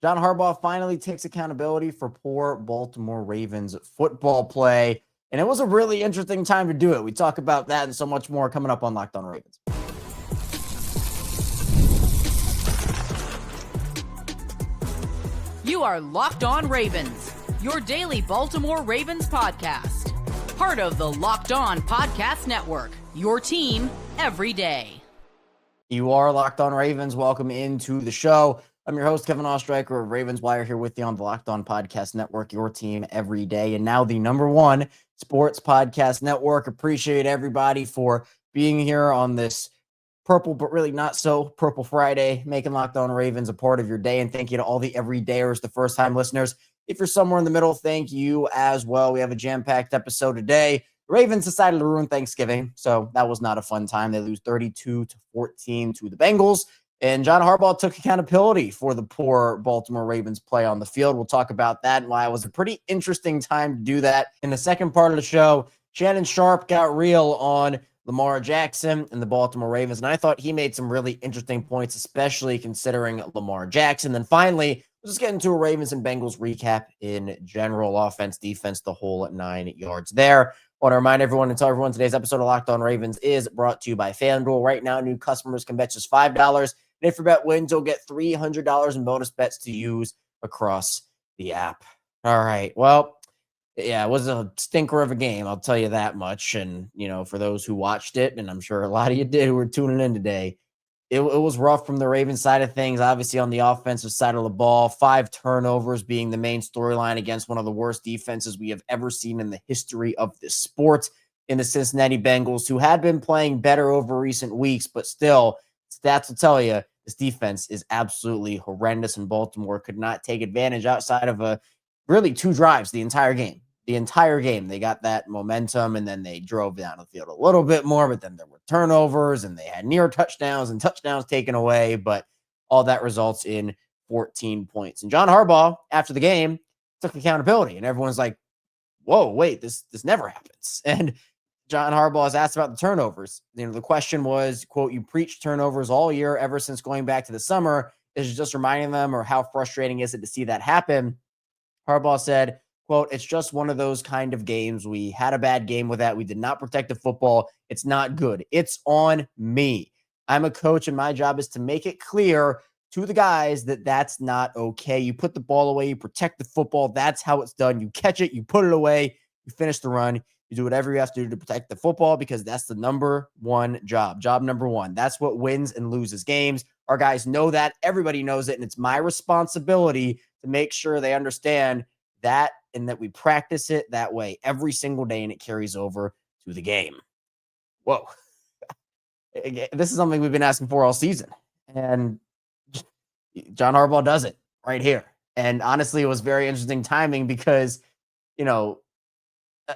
John Harbaugh finally takes accountability for poor Baltimore Ravens football play. And it was a really interesting time to do it. We talk about that and so much more coming up on Locked On Ravens. You are Locked On Ravens, your daily Baltimore Ravens podcast. Part of the Locked On Podcast Network, your team every day. You are Locked On Ravens. Welcome into the show. I'm your host, Kevin Oestreicher of Ravens Wire, here with you on the Locked On Podcast Network, your team every day. And now the #1 sports podcast network. Appreciate everybody for being here on this purple, but really not so purple Friday, making Locked On Ravens a part of your day. And thank you to all the everydayers, the first-time listeners. If you're somewhere in the middle, thank you as well. We have a jam-packed episode today. The Ravens decided to ruin Thanksgiving, so that was not a fun time. They lose 32-14 to the Bengals. And John Harbaugh took accountability for the poor Baltimore Ravens play on the field. We'll talk about that and why it was a pretty interesting time to do that. In the second part of the show, Shannon Sharpe got real on Lamar Jackson and the Baltimore Ravens. And I thought he made some really interesting points, especially considering Lamar Jackson. Then finally, let's just get into a Ravens and Bengals recap in general. Offense, defense, the whole 9 yards there. I want to remind everyone and tell everyone today's episode of Locked On Ravens is brought to you by FanDuel. Right now, new customers can bet just $5. And if your bet wins, you'll get $300 in bonus bets to use across the app. All right. Well, yeah, it was a stinker of a game, I'll tell you that much. And, for those who watched it, and I'm sure a lot of you did who were tuning in today, it was rough from the Ravens side of things. Obviously, on the offensive side of the ball, 5 turnovers being the main storyline against one of the worst defenses we have ever seen in the history of this sport in the Cincinnati Bengals, who had been playing better over recent weeks, but still, stats will tell you this defense is absolutely horrendous, and Baltimore could not take advantage outside of really 2 drives the entire game. The entire game, they got that momentum, and then they drove down the field a little bit more, but then there were turnovers, and they had near touchdowns and touchdowns taken away, but all that results in 14 points. And John Harbaugh, after the game, took accountability, and everyone's like, whoa, wait, this never happens. And John Harbaugh is asked about the turnovers. The question was, quote, "You preach turnovers all year ever since going back to the summer. Is it just reminding them, or how frustrating is it to see that happen?" Harbaugh said, quote, "It's just one of those kind of games. We had a bad game with that. We did not protect the football. It's not good. It's on me. I'm a coach, and my job is to make it clear to the guys that that's not okay. You put the ball away, you protect the football. That's how it's done. You catch it, you put it away, you finish the run. You do whatever you have to do to protect the football, because that's the #1 job. Job #1. That's what wins and loses games. Our guys know that. Everybody knows it. And it's my responsibility to make sure they understand that, and that we practice it that way every single day, and it carries over to the game." Whoa. This is something we've been asking for all season. And John Harbaugh does it right here. And honestly, it was very interesting timing because,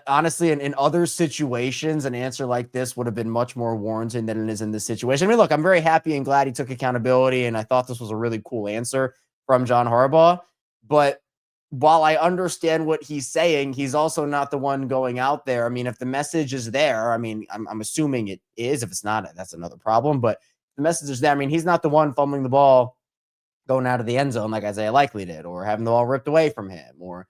honestly, in other situations, an answer like this would have been much more warranted than it is in this situation. I mean, look, I'm very happy and glad he took accountability, and I thought this was a really cool answer from John Harbaugh. But while I understand what he's saying, he's also not the one going out there. I mean, if the message is there, I mean, I'm assuming it is. If it's not, that's another problem. But the message is there. I mean, he's not the one fumbling the ball going out of the end zone like Isaiah Likely did, or having the ball ripped away from him, or,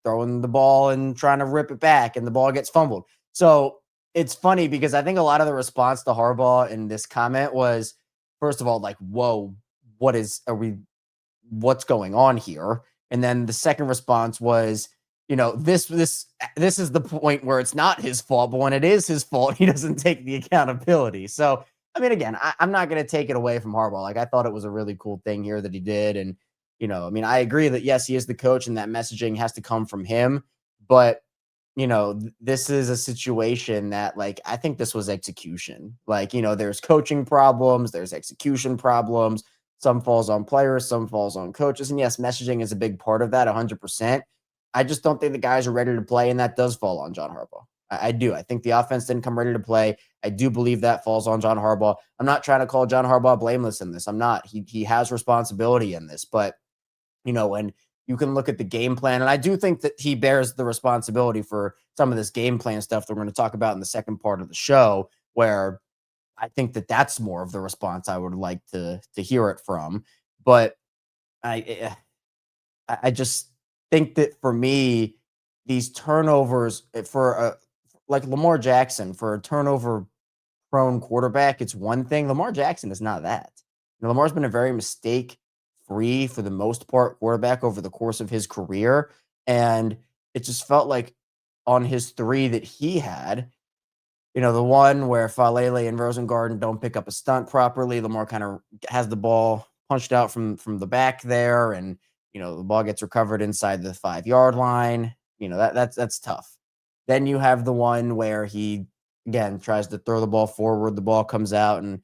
throwing the ball and trying to rip it back and the ball gets fumbled. So it's funny because I think a lot of the response to Harbaugh in this comment was, first of all, like, whoa, what's going on here? And then the second response was, this is the point where it's not his fault, but when it is his fault, he doesn't take the accountability. So, I mean, again, I'm not going to take it away from Harbaugh. Like, I thought it was a really cool thing here that he did. And, I mean, I agree that, yes, he is the coach and that messaging has to come from him. But, this is a situation that, like, I think this was execution. Like, there's coaching problems, there's execution problems. Some falls on players, some falls on coaches. And yes, messaging is a big part of that, 100%. I just don't think the guys are ready to play, and that does fall on John Harbaugh. I do. I think the offense didn't come ready to play. I do believe that falls on John Harbaugh. I'm not trying to call John Harbaugh blameless in this. I'm not. He has responsibility in this. But, when you can look at the game plan, and I do think that he bears the responsibility for some of this game plan stuff that we're going to talk about in the second part of the show, where I think that that's more of the response I would like to hear it from. But I just think that for me, these turnovers for like Lamar Jackson, for a turnover prone quarterback, it's one thing. Lamar Jackson is not that. Lamar's been a very mistake free for the most part quarterback over the course of his career. And it just felt like on his three that he had, the one where Falele and Rosengarten don't pick up a stunt properly. Lamar kind of has the ball punched out from the back there, and the ball gets recovered inside the 5-yard line. That's tough. Then you have the one where he again tries to throw the ball forward, the ball comes out, and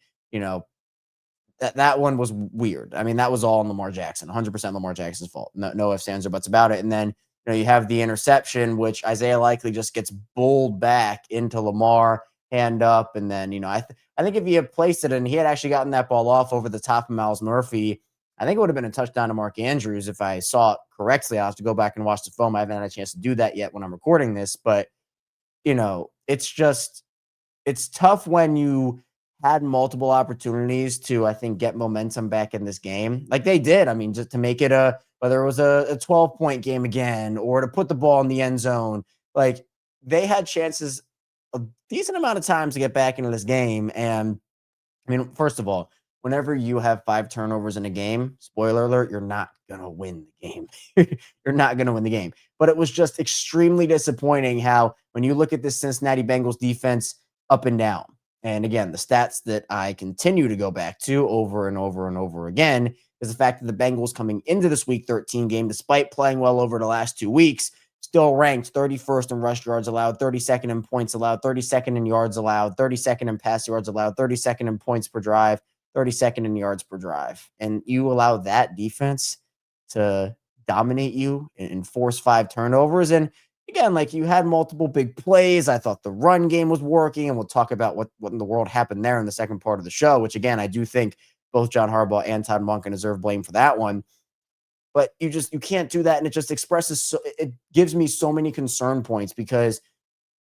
that one was weird. I mean, that was all on Lamar Jackson, 100% Lamar Jackson's fault. No ifs, ands, or buts about it. And then you have the interception, which Isaiah likely just gets bowled back into Lamar, hand up, and then I think if he had placed it and he had actually gotten that ball off over the top of Miles Murphy, I think it would have been a touchdown to Mark Andrews if I saw it correctly. I'll have to go back and watch the film. I haven't had a chance to do that yet when I'm recording this, but it's tough when you had multiple opportunities to, I think, get momentum back in this game. Like they did. I mean, just to make it whether it was a 12-point game again or to put the ball in the end zone, like they had chances a decent amount of times to get back into this game. And I mean, first of all, whenever you have 5 turnovers in a game, spoiler alert, you're not going to win the game. You're not going to win the game. But it was just extremely disappointing how when you look at this Cincinnati Bengals defense up and down, and again, the stats that I continue to go back to over and over and over again is the fact that the Bengals coming into this Week 13 game, despite playing well over the last 2 weeks, still ranked 31st in rush yards allowed, 32nd in points allowed, 32nd in yards allowed, 32nd in pass yards allowed, 32nd in points per drive, 32nd in yards per drive. And you allow that defense to dominate you and force 5 turnovers. And again, like you had multiple big plays. I thought the run game was working, and we'll talk about what in the world happened there in the second part of the show, which again, I do think both John Harbaugh and Todd Monken deserve blame for that one. But you can't do that. And it just it gives me so many concern points because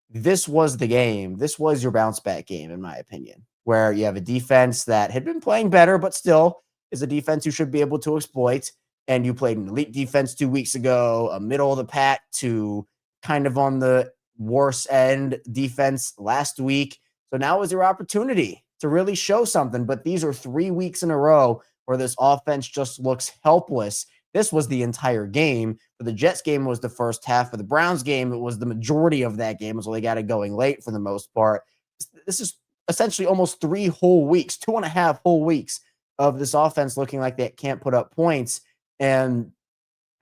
this was the game. This was your bounce back game, in my opinion, where you have a defense that had been playing better, but still is a defense you should be able to exploit. And you played an elite defense 2 weeks ago, a middle of the pack to kind of on the worse end defense last week. So now is your opportunity to really show something. But these are 3 weeks in a row where this offense just looks helpless. This was the entire game. For the Jets game, was the first half. For the Browns game, it was the majority of that game. So they got it going late for the most part. This is essentially almost 3 whole weeks, 2.5 whole weeks of this offense looking like they can't put up points. And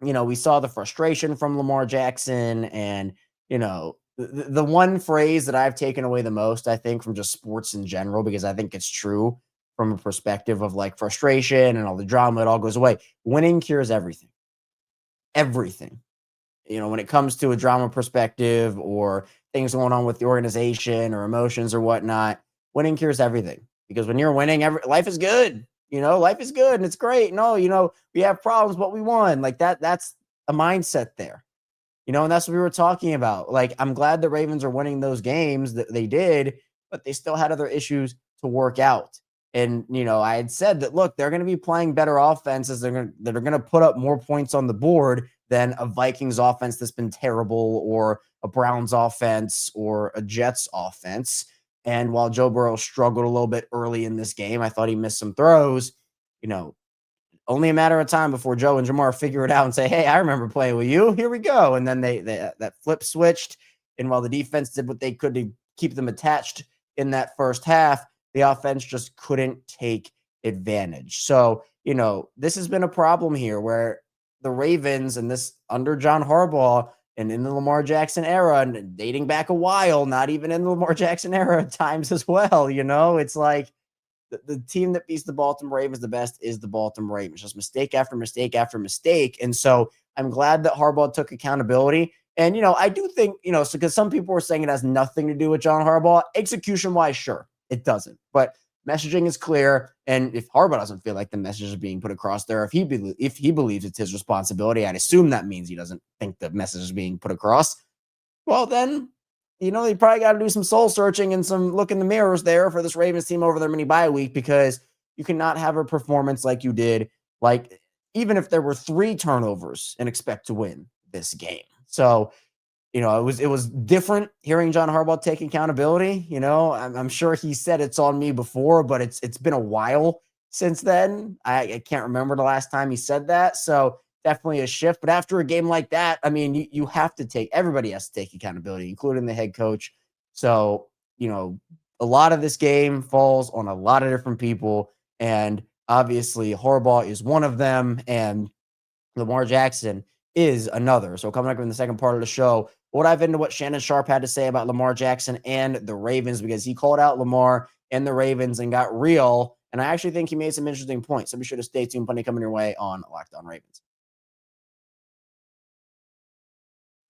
we saw the frustration from Lamar Jackson, and, the one phrase that I've taken away the most, I think, from just sports in general, because I think it's true from a perspective of like frustration and all the drama, it all goes away. Winning cures everything. Everything. When it comes to a drama perspective or things going on with the organization or emotions or whatnot, winning cures everything. Because when you're winning, life is good. Life is good and it's great. No, we have problems, but we won. Like that's a mindset there. And that's what we were talking about. Like, I'm glad the Ravens are winning those games that they did, but they still had other issues to work out. And, I had said that, look, they're going to be playing better offenses. That are going to put up more points on the board than a Vikings offense that's been terrible, or a Browns offense, or a Jets offense. And while Joe Burrow struggled a little bit early in this game, I thought he missed some throws. Only a matter of time before Joe and Jamar figure it out and say, hey, I remember playing with you. Here we go. And then they that flip switched. And while the defense did what they could to keep them attached in that first half, the offense just couldn't take advantage. So, this has been a problem here where the Ravens, and this under John Harbaugh and in the Lamar Jackson era, and dating back a while, not even in the Lamar Jackson era at times as well, it's like, the team that beats the Baltimore Ravens the best is the Baltimore Ravens. Just mistake after mistake after mistake. And so I'm glad that Harbaugh took accountability. And, I do think, because some people were saying it has nothing to do with John Harbaugh. Execution-wise, sure, it doesn't. But messaging is clear. And if Harbaugh doesn't feel like the message is being put across there, if he believes it's his responsibility, I'd assume that means he doesn't think the message is being put across. Well, then, you probably got to do some soul searching and some look in the mirrors there for this Ravens team over their mini bye week, because you cannot have a performance like you did, like even if there were 3 turnovers, and expect to win this game. So, it was different hearing John Harbaugh take accountability. I'm sure he said it's on me before, but it's been a while since then. I can't remember the last time he said that. So definitely a shift. But after a game like that, I mean, you have to everybody has to take accountability, including the head coach. So, a lot of this game falls on a lot of different people. And obviously Harbaugh is one of them. And Lamar Jackson is another. So coming up in the second part of the show, we'll dive into what Shannon Sharpe had to say about Lamar Jackson and the Ravens, because he called out Lamar and the Ravens and got real. And I actually think he made some interesting points. So be sure to stay tuned. Plenty coming your way on Locked On Ravens.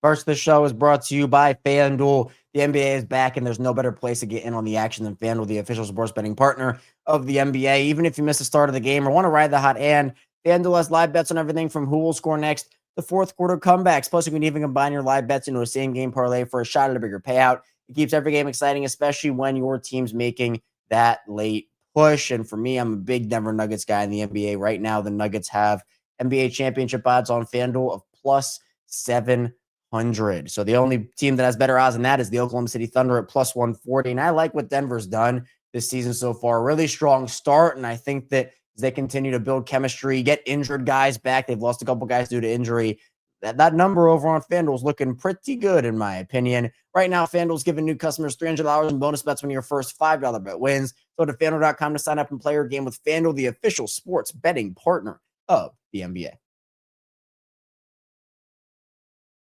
First, the show is brought to you by FanDuel. The NBA is back, and there's no better place to get in on the action than FanDuel, the official sports betting partner of the NBA. Even if you miss the start of the game or want to ride the hot hand, FanDuel has live bets on everything from who will score next to fourth quarter comebacks. Plus, you can even combine your live bets into a same-game parlay for a shot at a bigger payout. It keeps every game exciting, especially when your team's making that late push. And for me, I'm a big Denver Nuggets guy in the NBA. Right now, the Nuggets have NBA championship odds on FanDuel of plus 700. So the only team that has better odds than that is the Oklahoma City Thunder at plus 140. And I like what Denver's done this season so far. Really strong start. And I think that as they continue to build chemistry, get injured guys back, they've lost a couple guys due to injury. That number over on FanDuel is looking pretty good, in my opinion. Right now, FanDuel's giving new customers $300 in bonus bets when your first $5 bet wins. Go to FanDuel.com to sign up and play your game with FanDuel, the official sports betting partner of the NBA.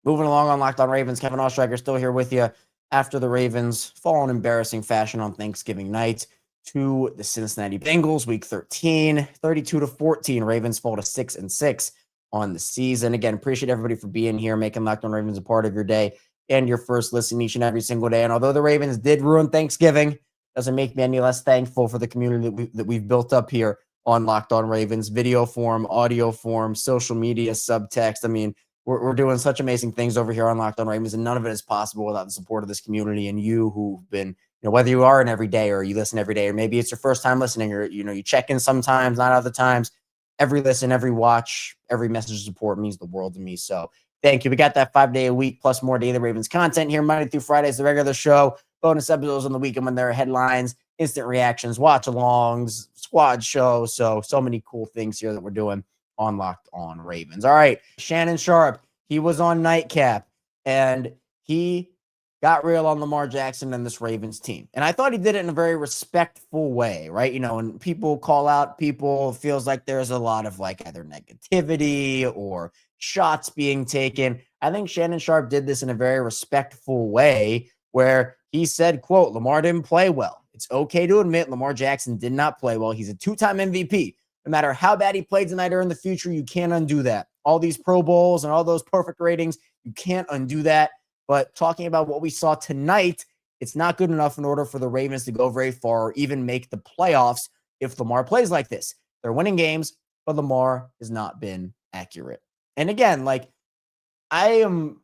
Moving along on Locked On Ravens, Kevin Oestreicher still here with you after the Ravens fall in embarrassing fashion on Thanksgiving night to the Cincinnati Bengals, Week 13, 32-14. Ravens fall to 6-6 on the season. Again, appreciate everybody for being here, making Locked On Ravens a part of your day and your first listen each and every single day. And although the Ravens did ruin Thanksgiving, doesn't make me any less thankful for the community that we've built up here on Locked On Ravens, video form, audio form, social media, subtext. I mean, we're doing such amazing things over here on Locked On Ravens, and none of it is possible without the support of this community and you who've been, whether you are in every day or you listen every day, or maybe it's your first time listening, or, you check in sometimes, not other times. Every listen, every watch, every message of support means the world to me. So thank you. We got that 5-day a week plus more daily Ravens content here Monday through Friday is the regular show. Bonus episodes on the weekend when there are headlines, instant reactions, watch-alongs, squad show. So many cool things here that we're doing on Locked On Ravens. All right, Shannon Sharpe, he was on Nightcap, and he got real on Lamar Jackson and this Ravens team. And I thought he did it in a very respectful way, right? And people call out people, feels like there's a lot of either negativity or shots being taken. I think Shannon Sharpe did this in a very respectful way where he said, quote, Lamar didn't play well. It's okay to admit Lamar Jackson did not play well. He's a 2-time MVP. No matter how bad he played tonight or in the future, you can't undo that. All these Pro Bowls and all those perfect ratings, you can't undo that. But talking about what we saw tonight, it's not good enough in order for the Ravens to go very far or even make the playoffs if Lamar plays like this. They're winning games, but Lamar has not been accurate. And again, I am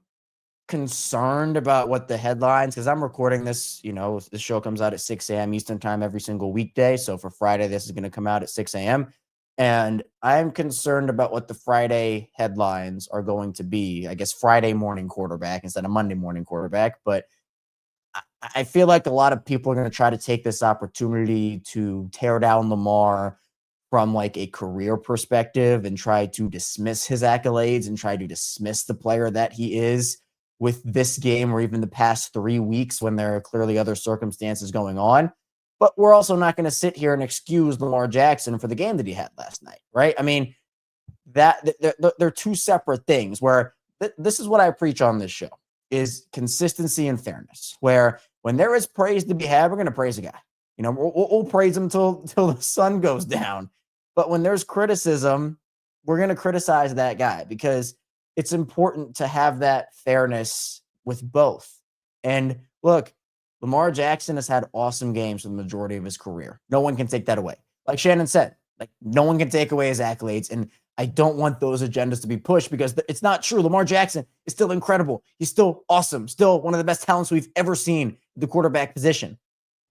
concerned about what the headlines, because I'm recording this, the show comes out at 6 a.m. Eastern time every single weekday. So for Friday, this is going to come out at 6 a.m. And I'm concerned about what the Friday headlines are going to be. I guess Friday morning quarterback instead of Monday morning quarterback. But I feel like a lot of people are going to try to take this opportunity to tear down Lamar from a career perspective and try to dismiss his accolades and try to dismiss the player that he is with this game or even the past 3 weeks when there are clearly other circumstances going on. But we're also not going to sit here and excuse Lamar Jackson for the game that he had last night, right? I mean, they're two separate things where this is what I preach on this show is consistency and fairness, where when there is praise to be had, we're going to praise a guy. We'll praise him till the sun goes down. But when there's criticism, we're going to criticize that guy because it's important to have that fairness with both. And look, Lamar Jackson has had awesome games for the majority of his career. No one can take that away. Like Shannon said, no one can take away his accolades. And I don't want those agendas to be pushed because it's not true. Lamar Jackson is still incredible. He's still awesome. Still one of the best talents we've ever seen at the quarterback position.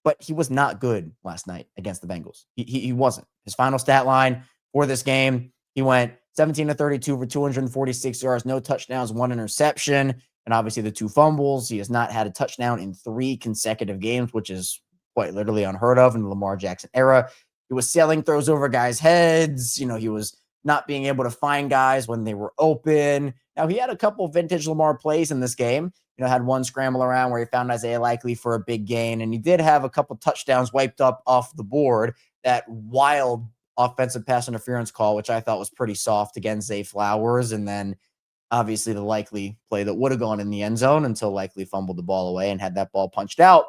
But he was not good last night against the Bengals. He wasn't. His final stat line for this game, he went 17 to 32 for 246 yards, no touchdowns, 1 interception, and obviously the 2 fumbles. He has not had a touchdown in 3 consecutive games, which is quite literally unheard of in the Lamar Jackson era. He was sailing throws over guys' heads. He was not being able to find guys when they were open. Now, he had a couple of vintage Lamar plays in this game. Had one scramble around where he found Isaiah Likely for a big gain, and he did have a couple touchdowns wiped up off the board. That wild offensive pass interference call, which I thought was pretty soft against Zay Flowers, and then obviously the Likely play that would have gone in the end zone until Likely fumbled the ball away and had that ball punched out.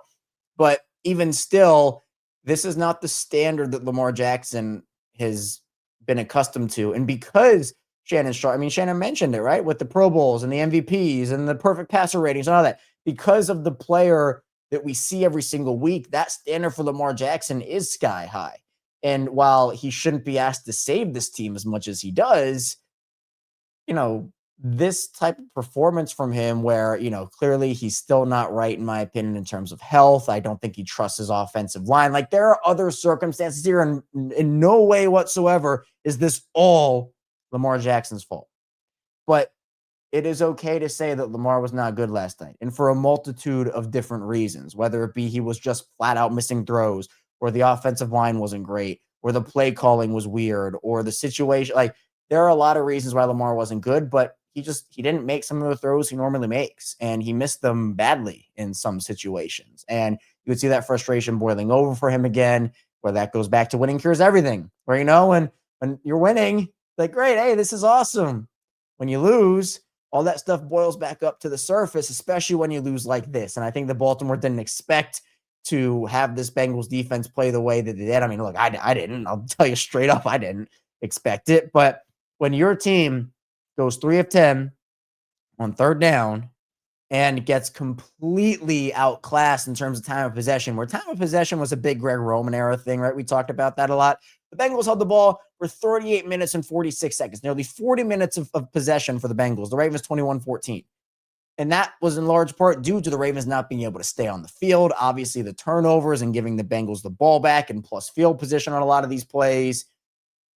But even still, this is not the standard that Lamar Jackson has been accustomed to. And because Shannon Sharpe, Shannon mentioned it, right? With the Pro Bowls and the MVPs and the perfect passer ratings and all that, because of the player that we see every single week, that standard for Lamar Jackson is sky high. And while he shouldn't be asked to save this team as much as he does, this type of performance from him where, clearly he's still not right, in my opinion, in terms of health. I don't think he trusts his offensive line. Like, there are other circumstances here, and in no way whatsoever is this all Lamar Jackson's fault. But it is okay to say that Lamar was not good last night, and for a multitude of different reasons, whether it be he was just flat out missing throws, or the offensive line wasn't great, or the play calling was weird, or the situation. Like, there are a lot of reasons why Lamar wasn't good, but he didn't make some of the throws he normally makes, and he missed them badly in some situations. And you would see that frustration boiling over for him again, where that goes back to winning cures everything. Where, when you're winning, like, great, hey, this is awesome. When you lose, all that stuff boils back up to the surface, especially when you lose like this. And I think the Baltimore didn't expect to have this Bengals defense play the way that they did. Look, I didn't. I'll tell you straight up, I didn't expect it. But when your team goes 3 of 10 on third down and gets completely outclassed in terms of time of possession, where time of possession was a big Greg Roman era thing, right? We talked about that a lot. The Bengals held the ball for 38 minutes and 46 seconds, nearly 40 minutes of possession for the Bengals. The Ravens 21-14. And that was in large part due to the Ravens not being able to stay on the field. Obviously, the turnovers and giving the Bengals the ball back and plus field position on a lot of these plays.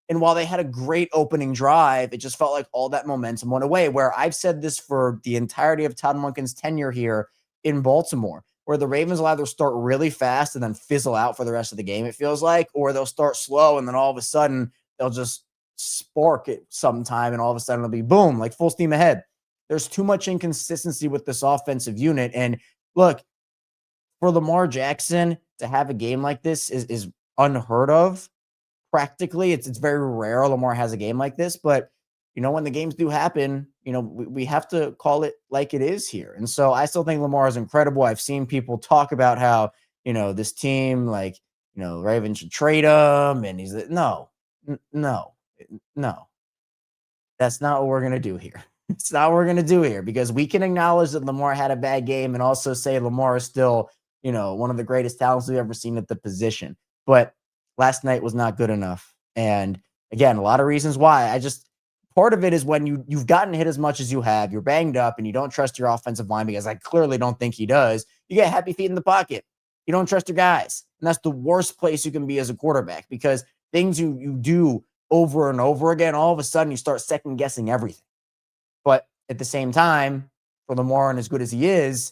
And while they had a great opening drive, it just felt like all that momentum went away, where I've said this for the entirety of Todd Monken's tenure here in Baltimore, where the Ravens will either start really fast and then fizzle out for the rest of the game, it feels like, or they'll start slow and then all of a sudden they'll just spark it sometime and all of a sudden it'll be boom, like full steam ahead. There's too much inconsistency with this offensive unit. And look, for Lamar Jackson to have a game like this is unheard of. Practically, it's very rare Lamar has a game like this, but when the games do happen, we have to call it like it is here. And so I still think Lamar is incredible. I've seen people talk about how, this team, like, Ravens should trade him, and he's no. That's not what we're going to do here. It's not what we're going to do here, because we can acknowledge that Lamar had a bad game and also say Lamar is still, one of the greatest talents we've ever seen at the position. But last night was not good enough. And again, a lot of reasons why. Part of it is when you've gotten hit as much as you have, you're banged up, and you don't trust your offensive line, because I clearly don't think he does. You get happy feet in the pocket. You don't trust your guys. And that's the worst place you can be as a quarterback, because things you do over and over again, all of a sudden you start second guessing everything. But at the same time, for Lamar, and as good as he is,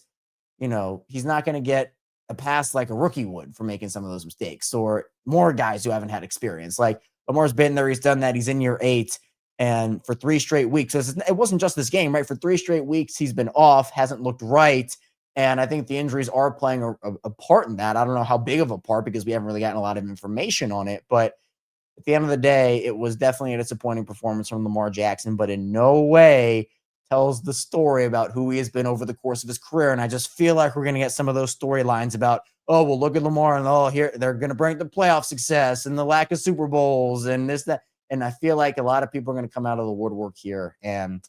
he's not going to get a pass like a rookie would for making some of those mistakes, or more guys who haven't had experience. Like, Lamar's been there, he's done that, he's in year 8, and for 3 straight weeks, it wasn't just this game, right? For 3 straight weeks, he's been off, hasn't looked right, and I think the injuries are playing a part in that. I don't know how big of a part, because we haven't really gotten a lot of information on it, but at the end of the day, it was definitely a disappointing performance from Lamar Jackson, but in no way tells the story about who he has been over the course of his career. And I just feel like we're going to get some of those storylines about, oh, well, look at Lamar, and here they're going to bring the playoff success and the lack of Super Bowls and this, that. And I feel like a lot of people are going to come out of the woodwork here, and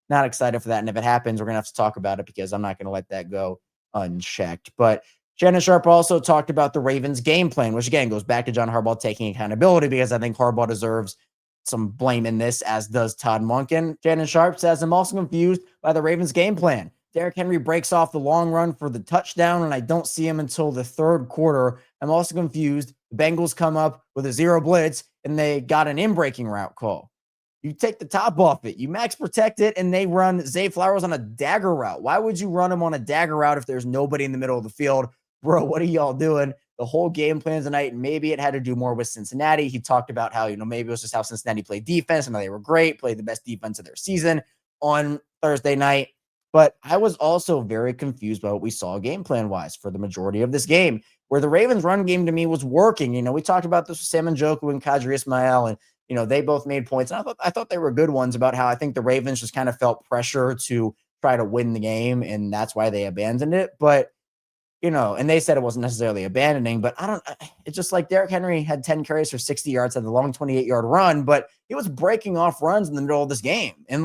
not excited for that. And if it happens, we're going to have to talk about it, because I'm not going to let that go unchecked. But Shannon Sharpe also talked about the Ravens game plan, which again goes back to John Harbaugh taking accountability, because I think Harbaugh deserves some blame in this, as does Todd Monken. Shannon Sharpe says, I'm also confused by the Ravens game plan. Derrick Henry breaks off the long run for the touchdown, and I don't see him until the third quarter. I'm also confused. The Bengals come up with a 0 blitz, and they got an in-breaking route call. You take the top off it. You max protect it, and they run Zay Flowers on a dagger route. Why would you run him on a dagger route if there's nobody in the middle of the field? Bro, what are y'all doing? The whole game plan tonight, and maybe it had to do more with Cincinnati. He talked about how, maybe it was just how Cincinnati played defense, and they were great, played the best defense of their season on Thursday night. But I was also very confused by what we saw game plan-wise for the majority of this game, where the Ravens' run game to me was working. We talked about this with Sam Njoku and Kadri Ismail, and they both made points. And I thought they were good ones about how I think the Ravens just kind of felt pressure to try to win the game, and that's why they abandoned it. But, and they said it wasn't necessarily abandoning, but it's just like Derrick Henry had 10 carries for 60 yards, had the long 28-yard run, but he was breaking off runs in the middle of this game. And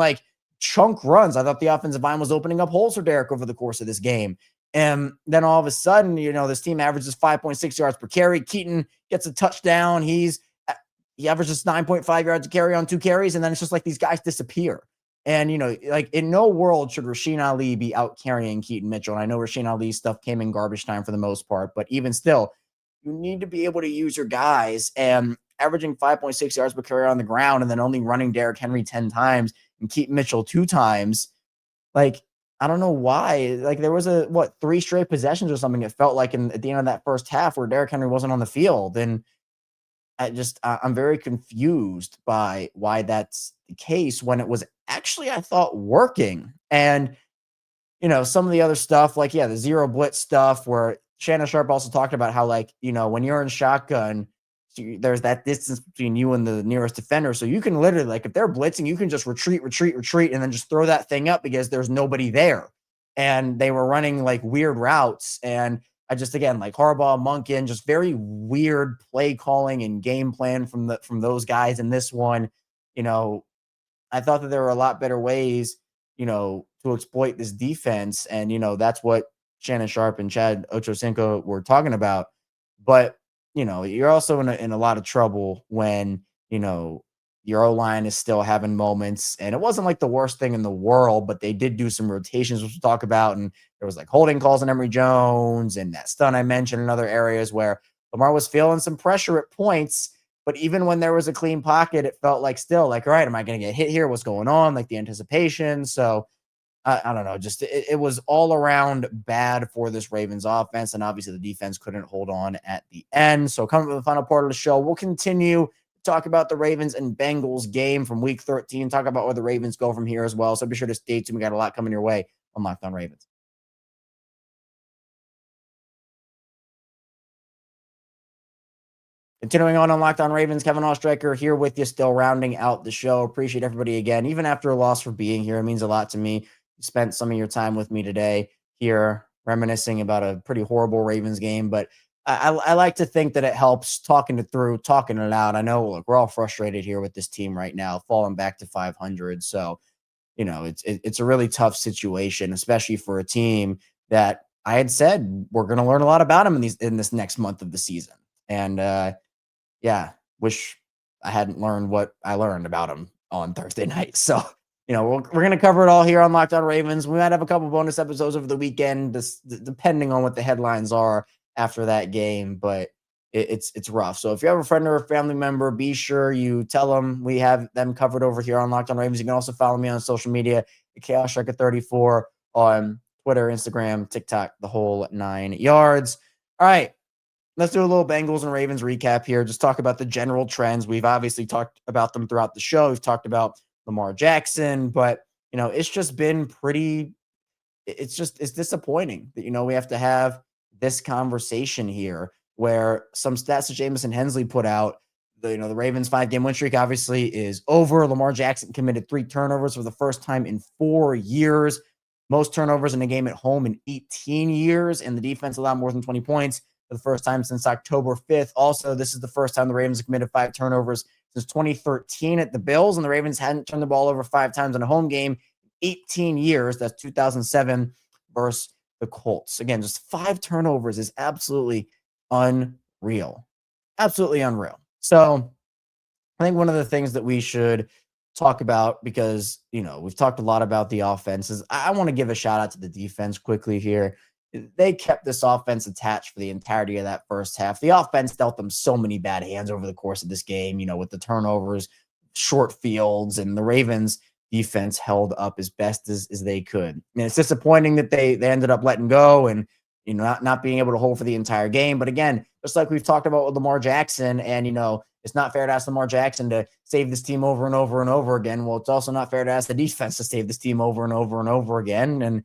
chunk runs. I thought the offensive line was opening up holes for Derrick over the course of this game. And then all of a sudden, this team averages 5.6 yards per carry. Keaton gets a touchdown. He averages 9.5 yards a carry on 2 carries. And then it's just like these guys disappear. And, in no world should Rasheen Ali be out carrying Keaton Mitchell. And I know Rasheen Ali's stuff came in garbage time for the most part, but even still, you need to be able to use your guys, and averaging 5.6 yards per carry on the ground and then only running Derrick Henry 10 times and Keaton Mitchell 2 times. I don't know why. There was 3 straight possessions or something. It felt like at the end of that first half where Derrick Henry wasn't on the field. And I'm very confused by why that's the case when it was actually, I thought, working. And, some of the other stuff, the zero blitz stuff where Shannon Sharpe also talked about how, when you're in shotgun, there's that distance between you and the nearest defender. So you can literally, if they're blitzing, you can just retreat, and then just throw that thing up because there's nobody there. And they were running weird routes. And I just, again, Harbaugh, Monken, just very weird play calling and game plan from those guys in this one. I thought that there were a lot better ways, to exploit this defense. And, that's what Shannon Sharpe and Chad Ochocinco were talking about. But, you're also in a lot of trouble when, your O-line is still having moments. And it wasn't the worst thing in the world, but they did do some rotations, which we'll talk about. And there was holding calls on Emory Jones and that stun I mentioned in other areas where Lamar was feeling some pressure at points. But even when there was a clean pocket, it felt still all right, am I going to get hit here? What's going on? The anticipation. So I don't know. Just it was all around bad for this Ravens offense. And obviously the defense couldn't hold on at the end. So coming to the final part of the show, we'll continue to talk about the Ravens and Bengals game from week 13, talk about where the Ravens go from here as well. So be sure to stay tuned. We got a lot coming your way on Locked On Ravens. Continuing on Locked On Ravens, Kevin Oestreicher here with you, still rounding out the show. Appreciate everybody again, even after a loss, for being here. It means a lot to me. You spent some of your time with me today here, reminiscing about a pretty horrible Ravens game, but I like to think that it helps talking it through, talking it out. I know, look, we're all frustrated here with this team right now, falling back to 500. So, it's a really tough situation, especially for a team that I had said we're going to learn a lot about them in this next month of the season. And wish I hadn't learned what I learned about them on Thursday night. So, we're going to cover it all here on Locked On Ravens. We might have a couple bonus episodes over the weekend, depending on what the headlines are after that game, but it's rough. So if you have a friend or a family member, be sure you tell them we have them covered over here on Locked On Ravens. You can also follow me on social media at ChaosStriker34 on Twitter, Instagram, TikTok, the whole 9 yards. All right. Let's do a little Bengals and Ravens recap here. Just talk about the general trends. We've obviously talked about them throughout the show. We've talked about Lamar Jackson, but it's just been it's disappointing that, we have to have this conversation here where some stats that Jamison Hensley put out, the Ravens 5-game win streak obviously is over. Lamar Jackson committed 3 turnovers for the first time in 4 years, most turnovers in a game at home in 18 years. And the defense allowed more than 20 points for the first time since October 5th. Also, this is the first time the Ravens have committed 5 turnovers since 2013 at the Bills, and the Ravens hadn't turned the ball over 5 times in a home game in 18 years. That's 2007 versus the Colts. Again, just 5 turnovers is absolutely unreal. Absolutely unreal. So I think one of the things that we should talk about, because, we've talked a lot about the offenses, I want to give a shout out to the defense quickly here. They kept this offense attached for the entirety of that first half. The offense dealt them so many bad hands over the course of this game, with the turnovers, short fields, and the Ravens defense held up as best as they could. And it's disappointing that they ended up letting go and not being able to hold for the entire game. But again, just like we've talked about with Lamar Jackson, and it's not fair to ask Lamar Jackson to save this team over and over and over again. Well, it's also not fair to ask the defense to save this team over and over and over again. And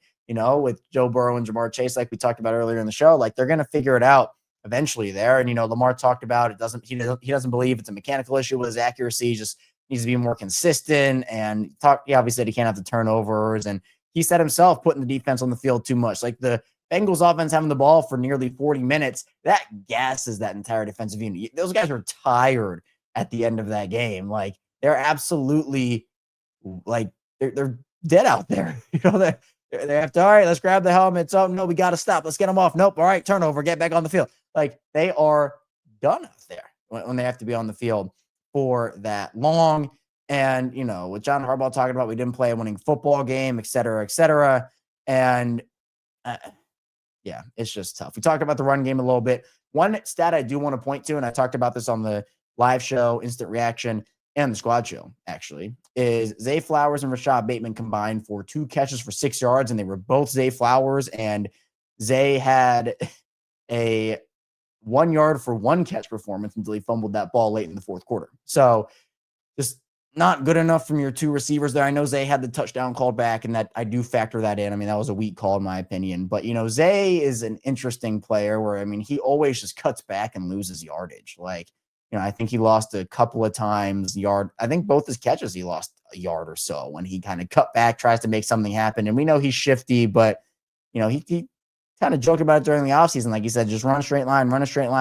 with Joe Burrow and Jamar Chase, like we talked about earlier in the show, like they're going to figure it out eventually there. And Lamar talked about he doesn't believe it's a mechanical issue with his accuracy. He just needs to be more consistent. And he obviously said he can't have the turnovers. And he said himself putting the defense on the field too much. Like the Bengals offense having the ball for nearly 40 minutes, that gasses that entire defensive unit. Those guys are tired at the end of that game. Like they're absolutely like they're dead out there. They have to, all right, let's grab the helmets. Oh no, we got to stop. Let's get them off. Nope. All right, turnover, get back on the field. Like they are done out there when they have to be on the field for that long. And, with John Harbaugh talking about we didn't play a winning football game, et cetera, et cetera. And yeah, it's just tough. We talked about the run game a little bit. One stat I do want to point to, and I talked about this on the live show, Instant Reaction, and the squad show, actually, is Zay Flowers and Rashod Bateman combined for 2 catches for 6 yards, and they were both Zay Flowers, and Zay had a 1 yard for 1 catch performance until he fumbled that ball late in the fourth quarter. So just not good enough from your 2 receivers there. I know Zay had the touchdown called back, and that I do factor that in. I mean, that was a weak call in my opinion. But, Zay is an interesting player where, he always just cuts back and loses yardage. Like, I think he lost a couple of times yard. I think both his catches, he lost a yard or so when he kind of cut back, tries to make something happen. And we know he's shifty, but, he kind of joked about it during the offseason. Like he said, just run a straight line.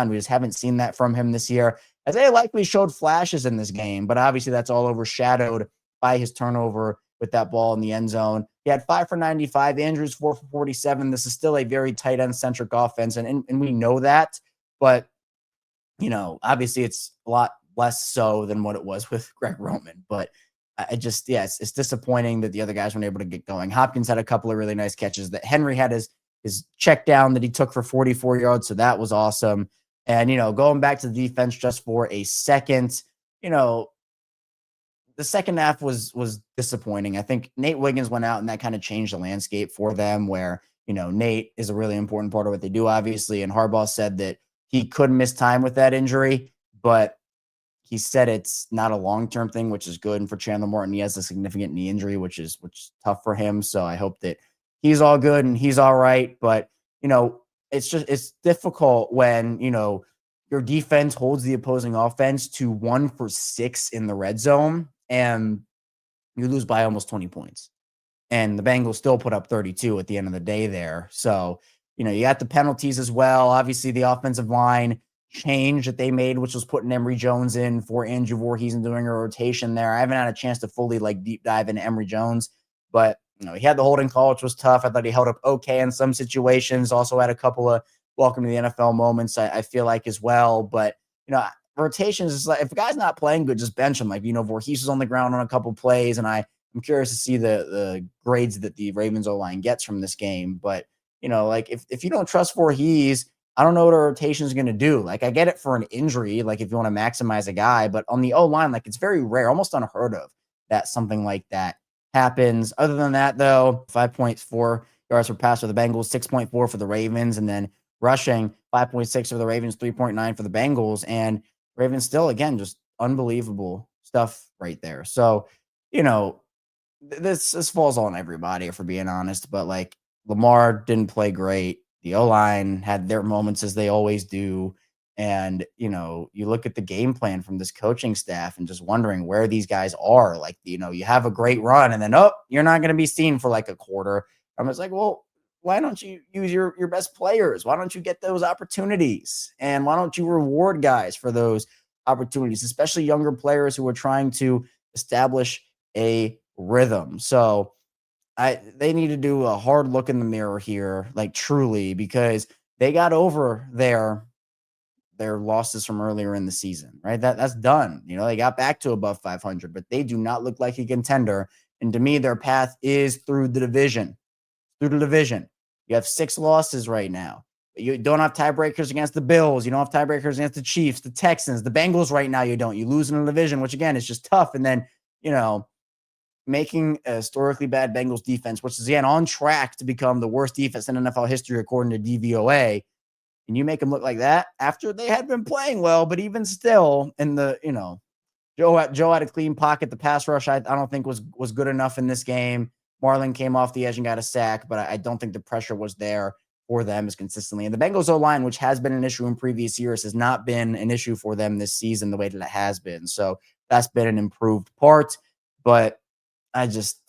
We just haven't seen that from him this year. Isaiah likely showed flashes in this game, but obviously that's all overshadowed by his turnover with that ball in the end zone. He had 5 for 95, Andrews 4 for 47. This is still a very tight end centric offense, and we know that, but obviously it's a lot less so than what it was with Greg Roman. But it's disappointing that the other guys weren't able to get going. Hopkins had a couple of really nice catches. That Henry had his check down that he took for 44 yards, so that was awesome. And, going back to the defense just for a second, the second half was disappointing. I think Nate Wiggins went out, and that kind of changed the landscape for them where, Nate is a really important part of what they do, obviously. And Harbaugh said that he could miss time with that injury, but he said it's not a long-term thing, which is good. And for Chandler Morton, he has a significant knee injury, which is tough for him. So I hope that he's all good and he's all right. But, it's difficult when, your defense holds the opposing offense to 1 for 6 in the red zone and you lose by almost 20 points. And the Bengals still put up 32 at the end of the day there. So, you got the penalties as well. Obviously, the offensive line change that they made, which was putting Emory Jones in for Andrew Voorhees and doing a rotation there. I haven't had a chance to fully deep dive into Emory Jones, but he had the holding call, which was tough. I thought he held up okay in some situations. Also had a couple of welcome to the NFL moments, I feel like, as well. But, rotations is like, if a guy's not playing good, just bench him. Like, Voorhees was on the ground on a couple plays, and I'm curious to see the grades that the Ravens O-line gets from this game. But, if you don't trust Voorhees, I don't know what a rotation is going to do. Like, I get it for an injury, like if you want to maximize a guy, but on the O-line, like it's very rare, almost unheard of that something like that happens. Other than that, though, 5.4 yards per pass for the Bengals, 6.4 for the Ravens, and then rushing 5.6 for the Ravens, 3.9 for the Bengals. And Ravens still, again, just unbelievable stuff right there. So, this falls on everybody, if we're being honest. But like Lamar didn't play great. The O-line had their moments, as they always do. And, you look at the game plan from this coaching staff and just wondering where these guys are. Like, you have a great run and then, you're not going to be seen for like a quarter. I'm just like, well, why don't you use your best players? Why don't you get those opportunities? And why don't you reward guys for those opportunities, especially younger players who are trying to establish a rhythm? So they need to do a hard look in the mirror here, like truly, because they got over their losses from earlier in the season, right? That's done. They got back to above 500, but they do not look like a contender. And to me, their path is through the division. You have 6 losses right now. You don't have tiebreakers against the Bills. You don't have tiebreakers against the Chiefs, the Texans, the Bengals right now. You don't. You lose in the division, which again is just tough. And then, making a historically bad Bengals defense, which is again on track to become the worst defense in NFL history according to DVOA, and you make them look like that after they had been playing well, but even still, in the Joe had a clean pocket. The pass rush I don't think was good enough in this game. Marlon came off the edge and got a sack, but I don't think the pressure was there for them as consistently. And the Bengals O-line, which has been an issue in previous years, has not been an issue for them this season the way that it has been. So that's been an improved part. But I just,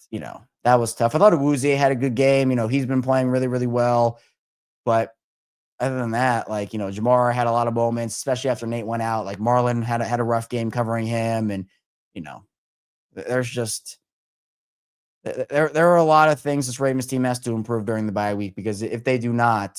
that was tough. I thought Awuzie had a good game. He's been playing really, really well. But other than that, Jamar had a lot of moments, especially after Nate went out. Like Marlon had a rough game covering him. And, there's just there are a lot of things this Ravens team has to improve during the bye week, because if they do not,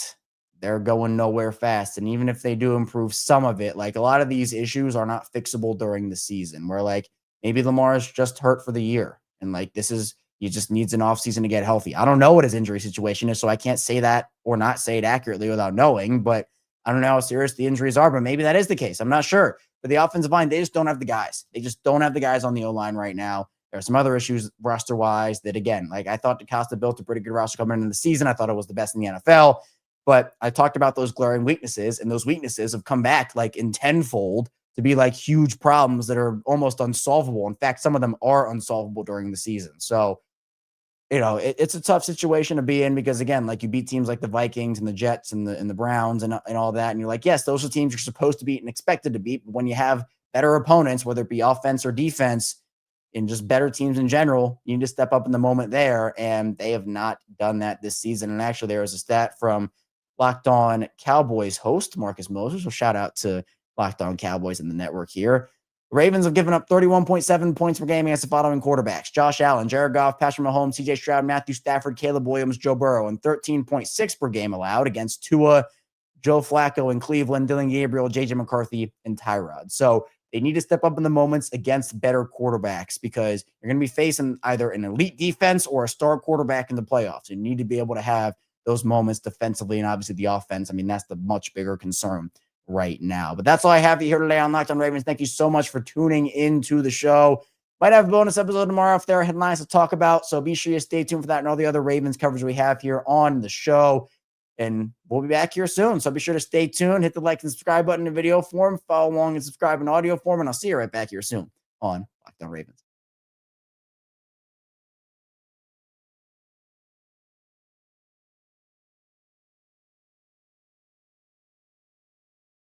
they're going nowhere fast. And even if they do improve some of it, a lot of these issues are not fixable during the season, where maybe Lamar is just hurt for the year. And he just needs an offseason to get healthy. I don't know what his injury situation is, so I can't say that or not say it accurately without knowing, but I don't know how serious the injuries are, but maybe that is the case. I'm not sure. But the offensive line, they just don't have the guys. They just don't have the guys on the O-line right now. There are some other issues roster-wise that, again, I thought DeCosta built a pretty good roster coming into the season. I thought it was the best in the NFL. But I talked about those glaring weaknesses, and those weaknesses have come back in tenfold to be huge problems that are almost unsolvable. In fact, some of them are unsolvable during the season. So, it's a tough situation to be in, because again, you beat teams like the Vikings and the Jets and the Browns and all that. And you're like, yes, those are teams you're supposed to beat and expected to beat. But when you have better opponents, whether it be offense or defense, and just better teams in general, you need to step up in the moment there. And they have not done that this season. And actually, there was a stat from Locked On Cowboys host Marcus Moses. So shout out to Locked On Cowboys and the network here. Ravens have given up 31.7 points per game against the following quarterbacks: Josh Allen, Jared Goff, Patrick Mahomes, CJ Stroud, Matthew Stafford, Caleb Williams, Joe Burrow, and 13.6 per game allowed against Tua, Joe Flacco in Cleveland, Dylan Gabriel, JJ McCarthy, and Tyrod. So they need to step up in the moments against better quarterbacks, because you're going to be facing either an elite defense or a star quarterback in the playoffs. You need to be able to have those moments defensively, and obviously the offense. That's the much bigger concern right now. But that's all I have here today on Locked On Ravens. Thank you so much for tuning into the show. Might have a bonus episode tomorrow if there are headlines to talk about, so be sure you stay tuned for that and all the other Ravens coverage we have here on the show. And we'll be back here soon, so be sure to stay tuned, hit the like and subscribe button in video form, follow along and subscribe in audio form, and I'll see you right back here soon on Locked On Ravens.